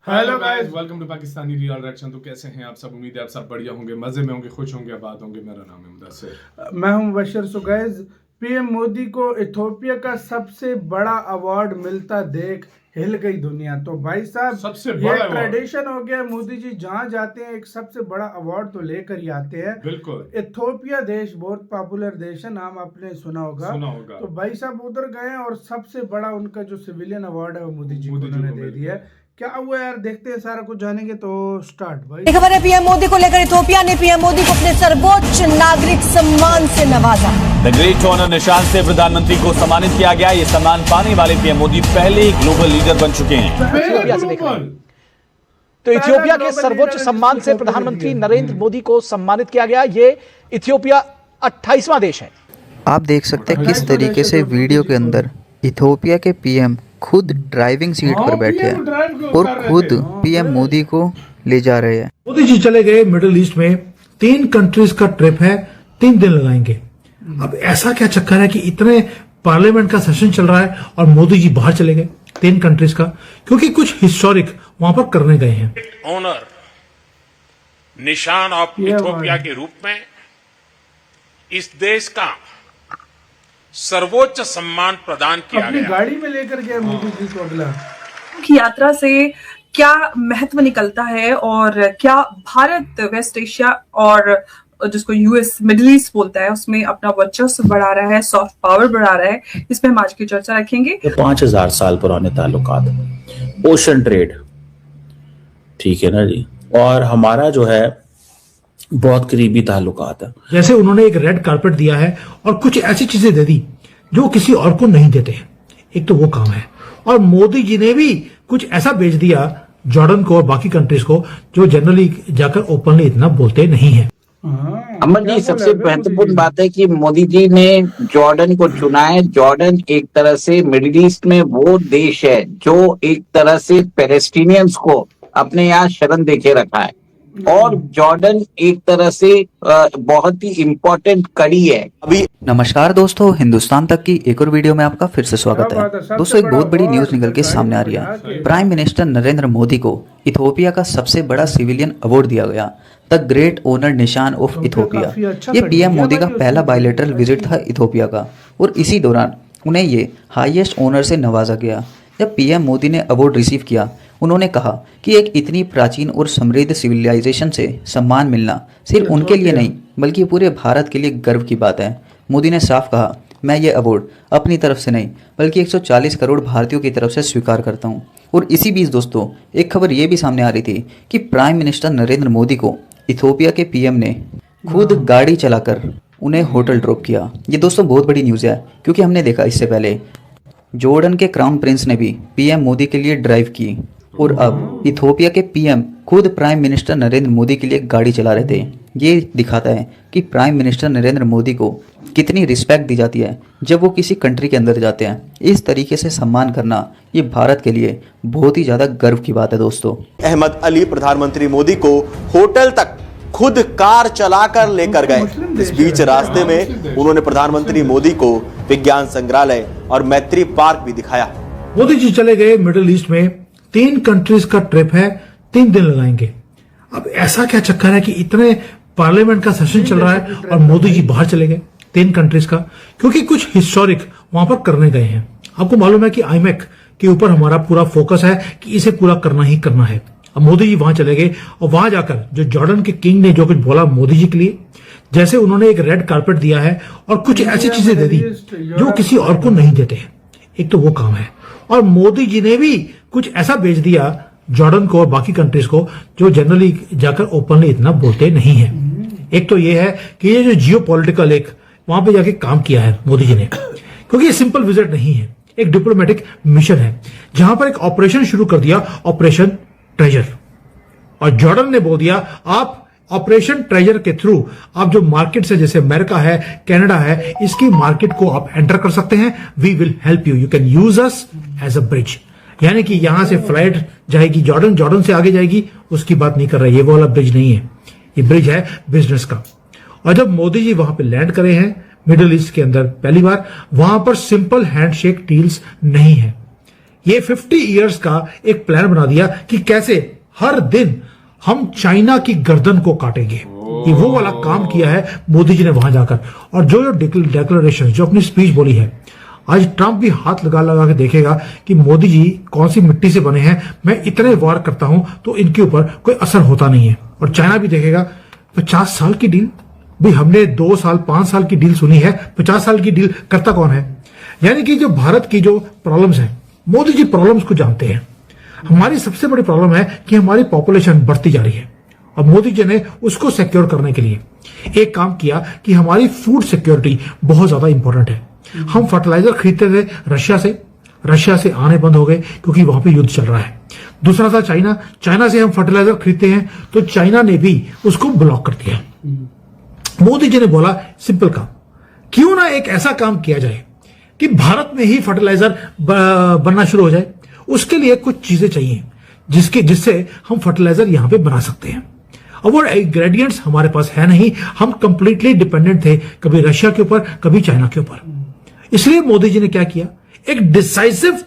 Hello guys, welcome to Pakistani real reaction. तो कैसे हैं आप सब? उम्मीद है आप सब बढ़िया होंगे, मजे में होंगे, खुश होंगे, आबाद होंगे। मेरा नाम है मुदस्सिर। मैं हूं बशर। सो गाइस, पीएम मोदी को इथियोपिया का सबसे बड़ा अवार्ड मिलता देख हिल गई दुनिया। तो भाई साहब, सबसे ये बड़ा ट्रेडिशन हो गया, मोदी जी जहां जाते हैं एक सबसे बड़ा अवार्ड तो लेकर ही आते हैं। बिल्कुल। इथियोपिया देश बहुत पॉपुलर देश है, नाम आपने सुना होगा। तो भाई साहब उधर गए और सबसे बड़ा उनका जो सिविलियन अवार्ड है वो मोदी जी को उन्होंने दे दिया है। क्या हुआ यार, देखते हैं, सारा कुछ जानेंगे। तो स्टार्ट भाई। खबर है, पीएम मोदी को लेकर इथियोपिया ने पीएम मोदी को अपने सर्वोच्च नागरिक सम्मान से नवाजा। द ग्रेट ऑनर निशान से प्रधानमंत्री को सम्मानित किया गया। ये सम्मान पाने वाले पीएम मोदी पहले ग्लोबल लीडर बन चुके हैं। तो इथियोपिया के सर्वोच्च सम्मान से प्रधानमंत्री नरेंद्र मोदी को सम्मानित किया गया। ये इथियोपिया 28वां देश है। आप देख सकते हैं किस तरीके से वीडियो के अंदर इथियोपिया के पीएम खुद ड्राइविंग सीट पर बैठे हैं और खुद पीएम मोदी को ले जा रहे हैं। मोदी जी चले गए मिडिल ईस्ट में, 3 कंट्रीज का ट्रिप है, 3 दिन लगाएंगे। अब ऐसा क्या चक्कर है कि इतने पार्लियामेंट का सेशन चल रहा है और मोदी जी बाहर चले गए 3 कंट्रीज का, क्योंकि कुछ हिस्टोरिक वहां पर करने गए हैं। ऑनर निशान ऑफ इथियोपिया के रूप में इस देश का सर्वोच्च सम्मान प्रदान किया अपनी गया। गाड़ी में लेकर गए मोदी जी को। अगला की यात्रा से क्या महत्व निकलता है और क्या भारत वेस्ट एशिया और जिसको यूएस मिडिल ईस्ट बोलता है उसमें अपना वर्चस्व बढ़ा रहा है, सॉफ्ट पावर बढ़ा रहा है, इस पे हम आज की चर्चा रखेंगे। 5000 साल पुराने ताल्लुकात, ओशन ट्रेड, ठीक है ना जी, और हमारा जो है बहुत करीबी ताल्लुकात है। जैसे उन्होंने एक रेड कारपेट दिया है और कुछ ऐसी चीजें दे दी जो किसी और को नहीं देते हैं। एक तो वो काम है, और मोदी जी ने भी कुछ ऐसा भेज दिया जॉर्डन को और बाकी कंट्रीज को जो जनरली जाकर ओपनली इतना बोलते नहीं है। अमन जी, सबसे महत्वपूर्ण बात है कि मोदी जी ने जॉर्डन को चुना है। जॉर्डन एक तरह से मिडिल ईस्ट में वो देश है जो एक तरह से पैलेस्टीनियंस को अपने यहाँ शरण देके रखा है, और जॉर्डन एक तरह से बहुत ही इम्पोर्टेंट कड़ी है। अभी नमस्कार दोस्तों, हिंदुस्तान तक की एक और वीडियो में आपका फिर से स्वागत है। दोस्तों, एक बहुत बड़ी न्यूज निकल के सामने आ रही है। प्राइम मिनिस्टर नरेंद्र मोदी को इथियोपिया का सबसे बड़ा सिविलियन अवार्ड दिया गया, द ग्रेट ऑनर निशान ऑफ इथियोपिया। ये पीएम मोदी का पहला बायलैटरल विजिट था इथियोपिया का, और इसी दौरान उन्हें ये हाईएस्ट ऑनर से नवाजा गया। जब पीएम मोदी ने अवार्ड रिसीव किया, उन्होंने कहा कि एक इतनी प्राचीन और समृद्ध सिविलाइजेशन से सम्मान मिलना सिर्फ उनके लिए नहीं बल्कि पूरे भारत के लिए गर्व की बात है। मोदी ने साफ कहा, मैं ये अवार्ड अपनी तरफ से नहीं बल्कि 140 करोड़ भारतीयों की तरफ से स्वीकार करता हूँ। और इसी बीच दोस्तों, एक खबर ये भी सामने आ रही थी कि प्राइम मिनिस्टर नरेंद्र मोदी को इथियोपिया के पीएम ने खुद गाड़ी चलाकर उन्हें होटल ड्रॉप किया। ये दोस्तों बहुत बड़ी न्यूज़ है, क्योंकि हमने देखा इससे पहले जॉर्डन के क्राउन प्रिंस ने भी पीएम मोदी के लिए ड्राइव की, और अब इथियोपिया के पीएम खुद प्राइम मिनिस्टर नरेंद्र मोदी के लिए गाड़ी चला रहे थे। ये दिखाता है कि प्राइम मिनिस्टर नरेंद्र मोदी को कितनी रिस्पेक्ट दी जाती है जब वो किसी कंट्री के अंदर जाते हैं। इस तरीके से सम्मान करना ये भारत के लिए बहुत ही ज़्यादा गर्व की बात है दोस्तों। अहमद अली प्रधानमंत्री मोदी को होटल तक खुद कार चलाकर लेकर गए। इस बीच रास्ते में उन्होंने प्रधानमंत्री मोदी को विज्ञान संग्रहालय और मैत्री पार्क भी दिखाया। मोदी जी चले गए मिडिल ईस्ट में, 3 कंट्रीज का ट्रिप है, 3 दिन लगाएंगे। अब ऐसा क्या चक्कर है कि इतने पार्लियामेंट का सेशन चल रहा है और मोदी जी बाहर चले गए 3 कंट्रीज का, क्योंकि कुछ हिस्टोरिक वहां पर करने गए हैं। आपको मालूम है कि आईमेक के ऊपर हमारा पूरा फोकस है कि इसे पूरा करना ही करना है। अब मोदी जी वहां चले गए और वहां जाकर जो जॉर्डन के किंग ने जो कुछ बोला मोदी जी के लिए, जैसे उन्होंने एक रेड कारपेट दिया है और कुछ ऐसी चीजें दे दी जो किसी और को नहीं देते हैं। एक तो वो काम है, और मोदी जी ने भी कुछ ऐसा भेज दिया जॉर्डन को और बाकी कंट्रीज को जो जनरली जाकर ओपनली इतना बोलते नहीं है। एक तो ये है कि ये जो जियो पॉलिटिकल एक वहां पे जाके काम किया है मोदी जी ने, क्योंकि ये सिंपल विजिट नहीं है, एक डिप्लोमेटिक मिशन है जहां पर एक ऑपरेशन शुरू कर दिया, ऑपरेशन ट्रेजर। और जॉर्डन ने बोल दिया, आप ऑपरेशन ट्रेजर के थ्रू आप जो मार्केट से, जैसे अमेरिका है, कनाडा है, इसकी मार्केट को आप एंटर कर सकते हैं। We will help you, you can use us as a bridge. यानी कि यहां से फ्लाइट जाएगी जॉर्डन, जॉर्डन से आगे जाएगी, उसकी बात नहीं कर रहा है। ये वाला ब्रिज नहीं है, ये ब्रिज है बिजनेस का। और जब मोदी जी वहां पे लैंड करे हैं मिडिल ईस्ट के अंदर पहली बार, वहां पर सिंपल हैंडशेक डील्स नहीं है। ये 50 इयर्स का एक प्लान बना दिया कि कैसे हर दिन हम चाइना की गर्दन को काटेंगे। ये वो वाला काम किया है मोदी जी ने वहां जाकर। और जो डिक्लेरेशन, जो अपनी स्पीच बोली है, आज ट्रंप भी हाथ लगा के देखेगा कि मोदी जी कौन सी मिट्टी से बने हैं। मैं इतने वार करता हूं तो इनके ऊपर कोई असर होता नहीं है। और चाइना भी देखेगा 50 साल की डील, भाई हमने 2 साल 5 साल की डील सुनी है, 50 साल की डील करता कौन है। यानी कि जो भारत की जो प्रॉब्लम्स है, मोदी जी प्रॉब्लम्स को जानते हैं। हमारी सबसे बड़ी प्रॉब्लम है कि हमारी पॉपुलेशन बढ़ती जा रही है और मोदी जी ने उसको सिक्योर करने के लिए एक काम किया कि हमारी फूड सिक्योरिटी बहुत ज्यादा इंपॉर्टेंट है। हम फर्टिलाइजर खरीदते थे रशिया से आने बंद हो गए क्योंकि वहां पे युद्ध चल रहा है। दूसरा था चाइना से हम फर्टिलाइजर खरीदते हैं तो चाइना ने भी उसको ब्लॉक कर दिया। मोदी जी ने बोला सिंपल काम, क्यों ना एक ऐसा काम किया जाए कि भारत में ही फर्टिलाइजर बनना शुरू हो जाए। उसके लिए कुछ चीजें चाहिए जिससे हम फर्टिलाइजर यहां पे बना सकते हैं। अब वो इंग्रेडिएंट्स हमारे पास है नहीं, हम कंप्लीटली डिपेंडेंट थे कभी रशिया के ऊपर कभी चाइना के ऊपर। इसलिए मोदी जी ने क्या किया, एक डिसाइसिव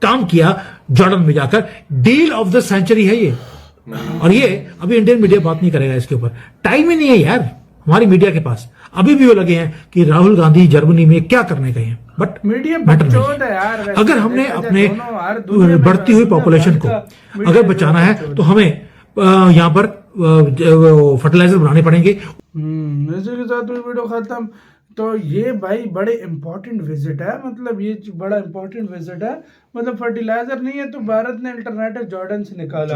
काम किया जॉर्डन में जाकर। डील ऑफ द सेंचुरी है ये। और ये अभी इंडियन मीडिया बात नहीं करेगा इसके ऊपर, टाइम ही नहीं है यार हमारी मीडिया के पास। अभी भी वो लगे हैं कि राहुल गांधी जर्मनी में क्या करने गए हैं, बट मीडिया मैटर नहीं। अगर हमने अपने बढ़ती हुई पॉपुलेशन को अगर बचाना है तो हमें यहाँ पर फर्टिलाइजर बनाने पड़ेंगे। इसी के साथ वीडियो खत्म। तो ये भाई बड़े इंपॉर्टेंट विजिट है, मतलब ये बड़ा इंपॉर्टेंट विजिट है। मतलब फर्टिलाइजर नहीं है तो भारत ने अल्टरनेटिव जॉर्डन से निकाला,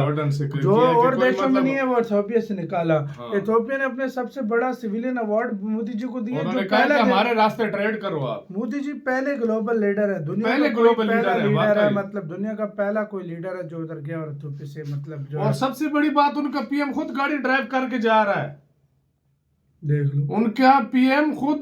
जो और देशों में नहीं है वो इथियोपिया से निकाला। इथियोपिया ने अपने सबसे बड़ा सिविलियन अवार्ड मोदी जी को दिया, जो पहले हमारे रास्ते ट्रेड करो आप। मोदी जी पहले ग्लोबल लीडर है, दुनिया पहले का ग्लोबल पहला लीडर है, मतलब दुनिया का पहला कोई लीडर है जो उधर गया और इथियोपिया से मतलब जो। और सबसे बड़ी बात, उनका पीएम खुद गाड़ी ड्राइव करके जा रहा है। देख लो, उनका पीएम खुद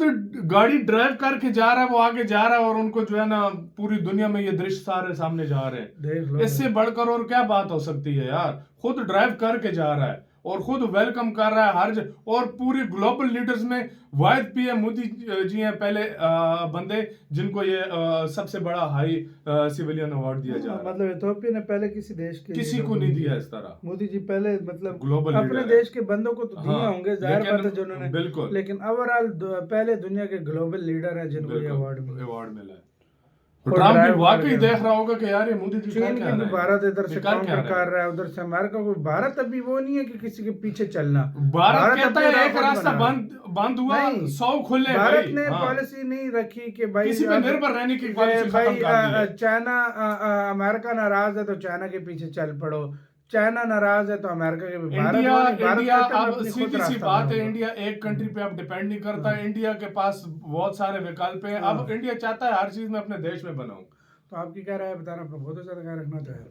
गाड़ी ड्राइव करके जा रहा है, वो आगे जा रहा है और उनको जो है ना पूरी दुनिया में ये दृश्य सारे सामने जा रहे हैं। देख लो, इससे बढ़कर और क्या बात हो सकती है यार। खुद ड्राइव करके जा रहा है और खुद वेलकम कर रहा है हर जगह। और पूरी ग्लोबल लीडर्स में वाहिद पीएम मोदी जी हैं पहले बंदे जिनको ये सबसे बड़ा हाई सिविलियन अवार्ड दिया जा रहा है। मतलब इथियोपिया ने पहले किसी देश के किसी को नहीं दिया इस तरह। मोदी जी पहले मतलब ग्लोबल अपने देश के बंदों को तो दिए होंगे, जाहिर बात है जिन्होंने, बिल्कुल, लेकिन ओवरऑल पहले दुनिया के ग्लोबल लीडर है जिनको ये अवार्ड मिला है। ट्रम्प भी वाकई देख रहा होगा कि यार ये मोदी जी चीन की भी भारत इधर से काउंटर कर रहा है, उधर से अमेरिका को। भारत अभी वो नहीं है कि किसी के पीछे चलना। भारत कहता है एक रास्ता बंद हुआ 100 खुले। भारत ने पॉलिसी नहीं रखी कि भाई किसी पे निर्भर रहने की पॉलिसी खत्म कर दी है। चाइना अमेरिका नाराज है तो चाइना के पीछे चल पड़ो, चाइना नाराज है तो अमेरिका के। इंडिया अब सीधी सी बात है, इंडिया एक कंट्री पे अब डिपेंड नहीं करता। इंडिया के पास बहुत सारे विकल्प हैं। अब इंडिया चाहता है हर चीज में अपने देश में बनाऊं। तो आपकी क्या राय है बताना, अपना बहुत ज्यादा ख्याल रखना चाहिए।